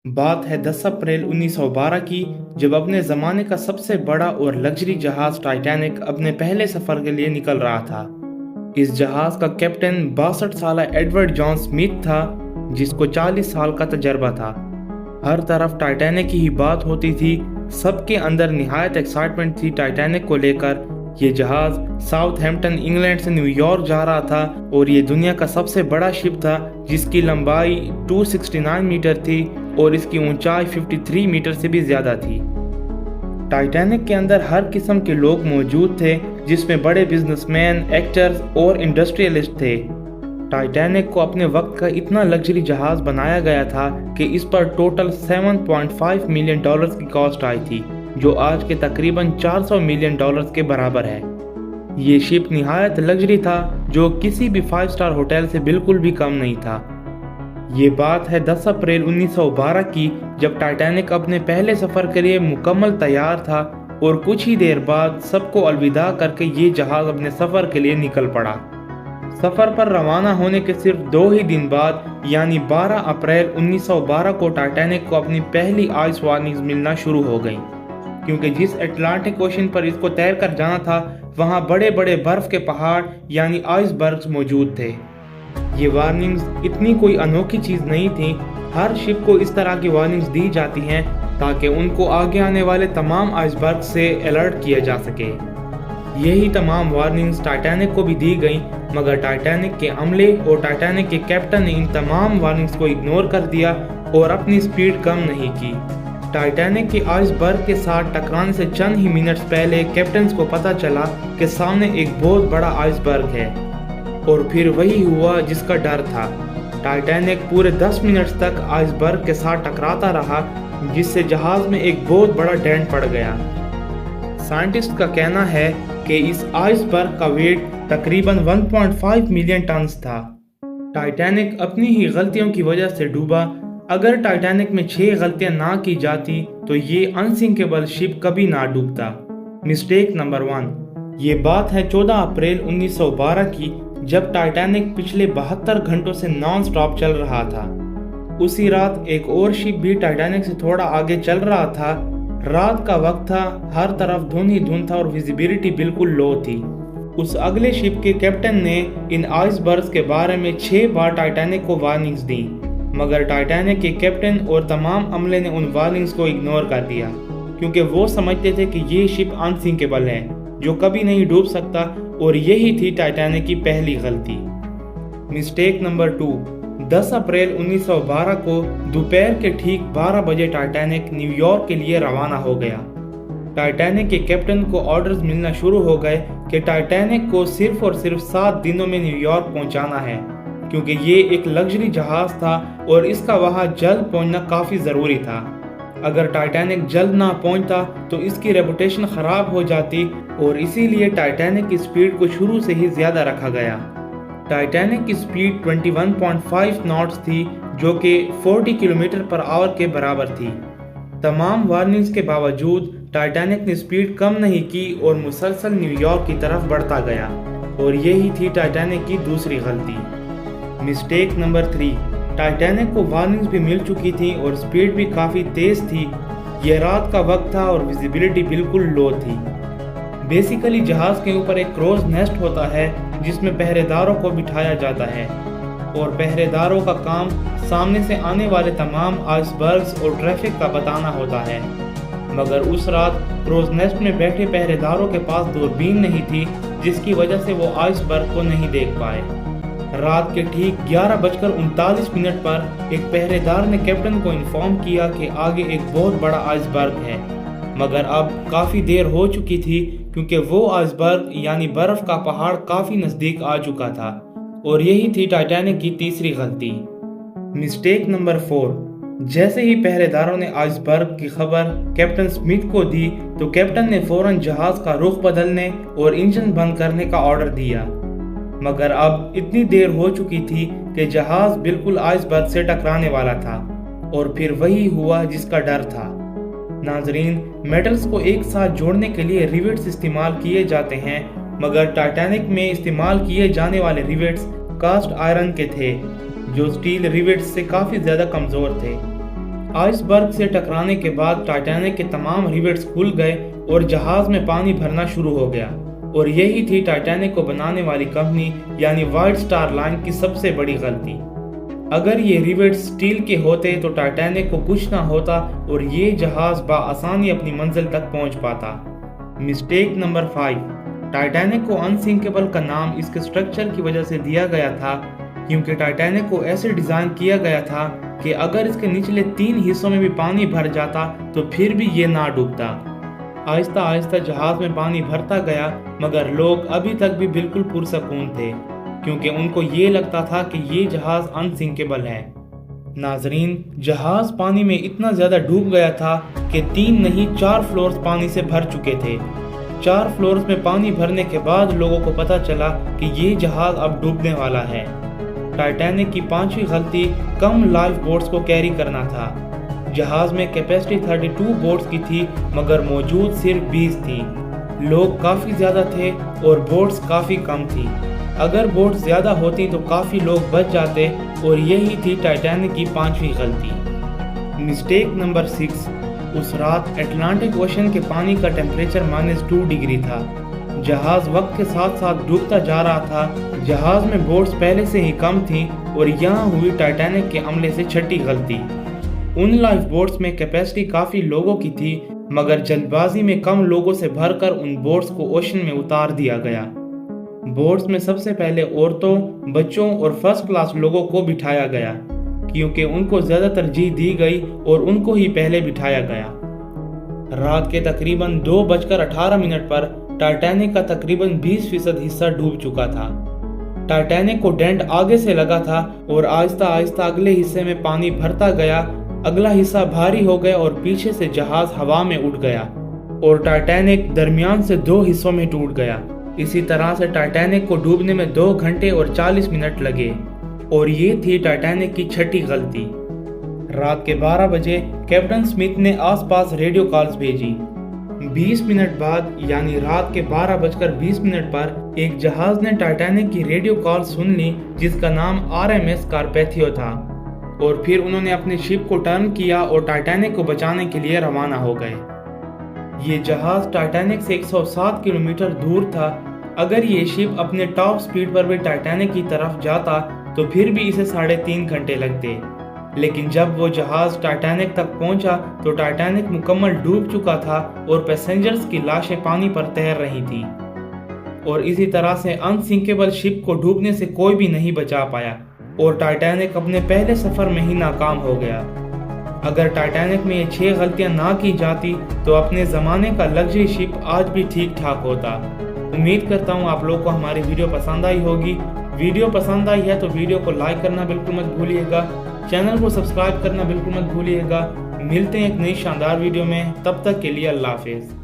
बात है 10 अप्रैल 1912 की, जब अपने ज़माने का सबसे बड़ा और लग्जरी जहाज़ टाइटैनिक अपने पहले सफ़र के लिए निकल रहा था। इस जहाज़ का कैप्टन 62 साला एडवर्ड जॉन स्मिथ था, जिसको 40 साल का तजर्बा था। हर तरफ टाइटैनिक की ही बात होती थी, सबके अंदर निहायत एक्साइटमेंट थी टाइटैनिक को लेकर। ये जहाज़ साउथहैम्पटन इंग्लैंड से न्यूयॉर्क जा रहा था और ये दुनिया का सबसे बड़ा शिप था, जिसकी लंबाई 269 मीटर थी और इसकी ऊंचाई 53 मीटर से भी ज़्यादा थी। टाइटैनिक के अंदर हर किस्म के लोग मौजूद थे, जिसमें बड़े बिजनेसमैन, एक्टर्स और इंडस्ट्रियलिस्ट थे। टाइटैनिक को अपने वक्त का इतना लग्जरी जहाज़ बनाया गया था कि इस पर टोटल 7.5 मिलियन डॉलर्स की कॉस्ट आई थी, जो आज के तकरीबन 400 मिलियन डॉलर्स के बराबर है। ये शिप निहायत लग्जरी था, जो किसी भी 5 स्टार होटल से बिल्कुल भी कम नहीं था। ये बात है 10 अप्रैल 1912 की, जब टाइटैनिक अपने पहले सफ़र के लिए मुकम्मल तैयार था और कुछ ही देर बाद सबको अलविदा करके ये जहाज़ अपने सफ़र के लिए निकल पड़ा। सफ़र पर रवाना होने के सिर्फ 2 ही दिन बाद यानी 12 अप्रैल 1912 को टाइटैनिक को अपनी पहली आइस वार्निंग्स मिलना शुरू हो गई, क्योंकि जिस अटलांटिक ओशन पर इसको तैर कर जाना था, वहाँ बड़े बड़े बर्फ़ के पहाड़ यानी आइसबर्ग्स मौजूद थे। ये वार्निंग्स इतनी कोई अनोखी चीज़ नहीं थी। हर शिप को इस तरह की वार्निंग्स दी जाती हैं ताकि उनको आगे आने वाले तमाम आइसबर्ग से अलर्ट किया जा सके। यही तमाम वार्निंग्स टाइटैनिक को भी दी गई, मगर टाइटैनिक के अमले और टाइटैनिक के कैप्टन ने इन तमाम वार्निंग्स को इग्नोर कर दिया और अपनी स्पीड कम नहीं की। टाइटैनिक के आइसबर्ग के साथ टकराने से चंद ही मिनट्स पहले कैप्टन को पता चला कि सामने एक बहुत बड़ा आइसबर्ग है, और फिर वही हुआ जिसका डर था। टाइटैनिक पूरे 10 मिनट्स तक आइसबर्ग के साथ टकराता रहा, जिससे जहाज में एक बहुत बड़ा डेंट पड़ गया। साइंटिस्ट का कहना है कि इस आइसबर्ग का वेट तकरीबन 1.5 मिलियन टन्स था। टाइटैनिक अपनी ही गलतियों की वजह से डूबा। अगर टाइटैनिक में 6 गलतियां ना की जाती तो ये अनसिंकेबल शिप कभी ना डूबता। Mistake number 1। ये बात है 14 अप्रैल 1912 की, जब टाइटैनिक पिछले 72 घंटों से नॉन स्टॉप चल रहा था। उसी रात एक और शिप भी टाइटैनिक से थोड़ा आगे चल रहा था। रात का वक्त था, हर तरफ धुंध ही धुंध था और विजिबिलिटी बिल्कुल लो थी। उस अगले शिप के कैप्टन ने इन आइसबर्ग्स के बारे में 6 बार टाइटैनिक को वार्निंग्स दी, मगर टाइटैनिक के कैप्टन और तमाम अमले ने उन वार्निंग्स को इग्नोर कर दिया, क्योंकि वो समझते थे कि ये शिप अनसिंकेबल है, जो कभी नहीं डूब सकता, और यही थी टाइटैनिक की पहली गलती। Mistake number 2। 10 अप्रैल 1912 को दोपहर के ठीक 12 बजे टाइटैनिक न्यूयॉर्क के लिए रवाना हो गया। टाइटैनिक के कैप्टन को ऑर्डर्स मिलना शुरू हो गए कि टाइटैनिक को सिर्फ और सिर्फ 7 दिनों में न्यूयॉर्क पहुंचाना है, क्योंकि ये एक लग्जरी जहाज था और इसका वहां जल्द पहुंचना काफ़ी ज़रूरी था। अगर टाइटैनिक जल्द ना पहुंचता तो इसकी रेपुटेशन ख़राब हो जाती, और इसीलिए टाइटैनिक की स्पीड को शुरू से ही ज़्यादा रखा गया। टाइटैनिक की स्पीड 21.5 नॉट्स थी, जो कि 40 किलोमीटर पर आवर के बराबर थी। तमाम वार्निंग्स के बावजूद टाइटैनिक ने स्पीड कम नहीं की और मुसलसल न्यूयॉर्क की तरफ बढ़ता गया, और यही थी टाइटैनिक की दूसरी गलती। Mistake number 3। टाइटैनिक को वार्निंग्स भी मिल चुकी थी और स्पीड भी काफ़ी तेज़ थी। यह रात का वक्त था और विजिबिलिटी बिल्कुल लो थी। बेसिकली जहाज़ के ऊपर एक क्रोज नेस्ट होता है, जिसमें पहरेदारों को बिठाया जाता है, और पहरेदारों का काम सामने से आने वाले तमाम आइसबर्ग्स और ट्रैफिक का बताना होता है। मगर उस रात क्रोज नेस्ट में बैठे पहरेदारों के पास दूरबीन नहीं थी, जिसकी वजह से वो आइसबर्ग को नहीं देख पाए। रात के ठीक 11:39 पर एक पहरेदार ने कैप्टन को इन्फॉर्म किया कि आगे एक बहुत बड़ा आइसबर्ग है, मगर अब काफ़ी देर हो चुकी थी, क्योंकि वो आइसबर्ग यानी बर्फ़ का पहाड़ काफ़ी नज़दीक आ चुका था, और यही थी टाइटैनिक की तीसरी गलती। Mistake number 4। जैसे ही पहरेदारों ने आइसबर्ग की खबर कैप्टन स्मिथ को दी, तो कैप्टन ने फ़ौरन जहाज़ का रुख बदलने और इंजन बंद करने का ऑर्डर दिया, मगर अब इतनी देर हो चुकी थी कि जहाज़ बिल्कुल आइसबर्ग से टकराने वाला था, और फिर वही हुआ जिसका डर था। नाजरीन, मेटल्स को एक साथ जोड़ने के लिए रिवेट्स इस्तेमाल किए जाते हैं, मगर टाइटैनिक में इस्तेमाल किए जाने वाले रिवेट्स कास्ट आयरन के थे, जो स्टील रिवेट्स से काफ़ी ज़्यादा कमज़ोर थे। آئس برگ سے ٹکرانے کے بعد ٹائٹینک کے تمام ریوٹس کھل گئے اور جہاز میں پانی بھرنا شروع ہو گیا، اور یہی تھی ٹائٹینک کو بنانے والی کمپنی یعنی وائٹ سٹار لائن کی سب سے بڑی غلطی۔ اگر یہ ریوٹس سٹیل کے ہوتے تو ٹائٹینک کو کچھ نہ ہوتا اور یہ جہاز بآسانی اپنی منزل تک پہنچ پاتا۔ مسٹیک نمبر 5، ٹائٹینک کو انسنکیبل کا نام اس کے سٹرکچر کی وجہ سے دیا گیا تھا کیونکہ ٹائٹینک کو ایسے ڈیزائن کیا گیا تھا کہ اگر اس کے نچلے 3 حصوں میں بھی پانی بھر جاتا تو پھر بھی یہ نہ ڈوبتا۔ آہستہ آہستہ جہاز میں پانی بھرتا گیا، مگر لوگ ابھی تک بھی بالکل پرسکون تھے کیونکہ ان کو یہ لگتا تھا کہ یہ جہاز انسنکیبل ہے۔ ناظرین، جہاز پانی میں اتنا زیادہ ڈوب گیا تھا کہ 3 نہیں 4 فلورز پانی سے بھر چکے تھے۔ 4 فلورز میں پانی بھرنے کے بعد لوگوں کو پتا چلا کہ یہ جہاز اب ڈوبنے والا ہے۔ ٹائٹینک کی 5ویں غلطی کم لائف بوٹس کو کیری کرنا تھا۔ جہاز میں کیپیسٹی 32 بوٹس کی تھی مگر موجود صرف 20 تھی۔ لوگ کافی زیادہ تھے اور بوٹس کافی کم تھی۔ اگر بوٹس زیادہ ہوتی تو کافی لوگ بچ جاتے، اور یہی تھی ٹائٹینک کی 5ویں غلطی۔ مسٹیک نمبر 6، اس رات اٹلانٹک اوشن کے پانی کا ٹیمپریچر -2 ڈگری تھا۔ جہاز وقت کے ساتھ ساتھ ڈوبتا جا رہا تھا۔ جہاز میں بوٹس پہلے سے ہی کم تھیں اور یہاں ہوئی ٹائٹینک کے عملے سے 6ٹھی غلطی۔ ان لائف بوٹس میں کیپیسٹی کافی لوگوں کی تھی مگر جلد بازی میں کم لوگوں سے بھر کر ان بوٹس کو اوشن میں اتار دیا گیا۔ بوٹس میں سب سے پہلے عورتوں، بچوں اور فرسٹ کلاس لوگوں کو بٹھایا گیا کیونکہ ان کو زیادہ ترجیح دی گئی اور ان کو ہی پہلے بٹھایا گیا۔ رات کے تقریباً 2:18 پر ٹائٹینک کا تقریباً 20% حصہ ڈوب چکا تھا۔ ٹائٹینک کو ڈینٹ آگے سے لگا تھا اور آہستہ آہستہ اگلے حصے میں پانی بھرتا گیا۔ اگلا حصہ بھاری ہو گیا اور پیچھے سے جہاز ہوا میں اٹھ گیا اور ٹائٹینک درمیان سے 2 حصوں میں ٹوٹ گیا۔ اسی طرح سے ٹائٹینک کو ڈوبنے میں 2 گھنٹے اور 40 منٹ لگے، اور یہ تھی ٹائٹینک کی 6ٹھی غلطی۔ رات کے 12 بجے کیپٹن سمتھ نے آس پاس ریڈیو کالز بھیجی۔ 20 منٹ بعد یعنی رات کے 12:20 پر ایک جہاز نے ٹائٹینک کی ریڈیو کال سن لی جس کا نام RMS کارپیتھیو تھا، اور پھر انہوں نے اپنی شپ کو ٹرن کیا اور ٹائٹینک کو بچانے کے لیے روانہ ہو گئے۔ یہ جہاز ٹائٹینک سے 107 کلومیٹر دور تھا۔ اگر یہ شپ اپنے ٹاپ سپیڈ پر بھی ٹائٹینک کی طرف جاتا تو پھر بھی اسے 3.5 گھنٹے لگتے، لیکن جب وہ جہاز ٹائٹینک تک پہنچا تو ٹائٹینک مکمل ڈوب چکا تھا اور پیسنجرز کی لاشیں پانی پر تیر رہی تھیں، اور اسی طرح سے انسنکیبل شپ کو ڈوبنے سے کوئی بھی نہیں بچا پایا اور ٹائٹینک اپنے پہلے سفر میں ہی ناکام ہو گیا۔ اگر ٹائٹینک میں یہ 6 غلطیاں نہ کی جاتی تو اپنے زمانے کا لگژری شپ آج بھی ٹھیک ٹھاک ہوتا۔ امید کرتا ہوں آپ لوگوں کو ہماری ویڈیو پسند آئی ہوگی۔ ویڈیو پسند آئی ہے تو ویڈیو کو لائک کرنا بالکل مت بھولیے گا، چینل کو سبسکرائب کرنا بالکل مت بھولیے گا۔ ملتے ہیں ایک نئی شاندار ویڈیو میں، تب تک کے لیے اللہ حافظ۔